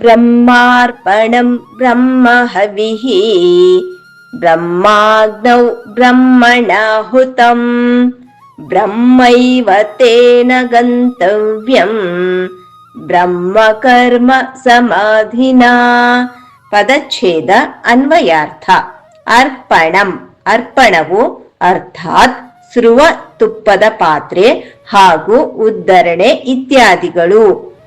ಬ್ರಹ್ಮಾರ್ಪಣಂ ಬ್ರಹ್ಮ ಹವಿಃ ಬ್ರಹ್ಮಾಗ್ನೌ ಬ್ರಹ್ಮಣಾಹುತಂ ಬ್ರಹ್ಮೈವ ತೇನ ಗಂತವ್ಯಂ ಬ್ರಹ್ಮ ಕರ್ಮ ಸಮಾಧಿನಾ. ಪದಚ್ಛೇದ ಅನ್ವಯಾರ್ಥ. ಅರ್ಪಣಂ ಅರ್ಪಣವು ಅರ್ಥಾತ್ ಸ್ರುವ ತುಪ್ಪದ ಪಾತ್ರೆ ಹಾಗೂ ಉದ್ಧರಣೆ ಇತ್ಯಾದಿಗಳು.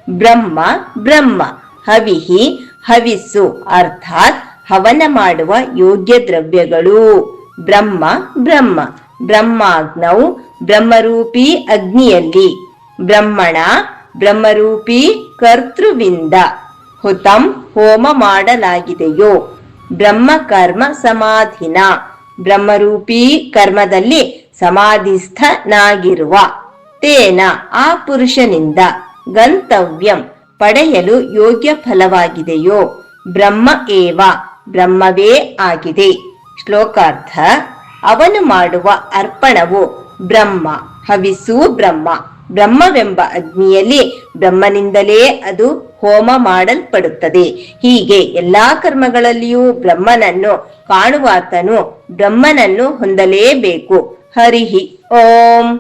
ಬ್ರಹ್ಮ ಬ್ರಹ್ಮ. ಹವಿಹಿ ಹವಿಸ್ಸು ಅರ್ಥಾತ್ ಹವನ ಮಾಡುವ ಯೋಗ್ಯ ದ್ರವ್ಯಗಳು. ಬ್ರಹ್ಮ ಬ್ರಹ್ಮ. ಬ್ರಹ್ಮಾಗ್ನೌ ಬ್ರಹ್ಮರೂಪಿ ಅಗ್ನಿಯಲ್ಲಿ. ಬ್ರಹ್ಮಣ ಬ್ರಹ್ಮರೂಪಿ ಕರ್ತೃವಿಂದ. ಹುತಂ ಹೋಮ ಮಾಡಲಾಗಿದೆಯೋ. ಬ್ರಹ್ಮ ಕರ್ಮ ಸಮಾಧಿನ ಬ್ರಹ್ಮರೂಪಿ ಕರ್ಮದಲ್ಲಿ ಸಮಾಧಿಸ್ಥನಾಗಿರುವ. ತೇನ ಆ ಪುರುಷನಿಂದ. ಗಂತವ್ಯಂ ಪಡೆಯಲು ಯೋಗ್ಯ ಫಲವಾಗಿದೆಯೋ. ಬ್ರಹ್ಮ ಏವ ಬ್ರಹ್ಮವೇ ಆಗಿದೆ. ಶ್ಲೋಕಾರ್ಥ. ಅವನು ಮಾಡುವ ಅರ್ಪಣವು ಬ್ರಹ್ಮ, ಹವಿಸು ಬ್ರಹ್ಮ. ಬ್ರಹ್ಮವೆಂಬ ಅಗ್ನಿಯಲ್ಲಿ ಬ್ರಹ್ಮನಿಂದಲೇ ಅದು ಹೋಮ ಮಾಡಲ್ಪಡುತ್ತದೆ. ಹೀಗೆ ಎಲ್ಲಾ ಕರ್ಮಗಳಲ್ಲಿಯೂ ಬ್ರಹ್ಮನನ್ನು ಕಾಣುವಾತನು ಬ್ರಹ್ಮನನ್ನು ಹೊಂದಲೇಬೇಕು. ಹರಿಹಿ ಓಂ.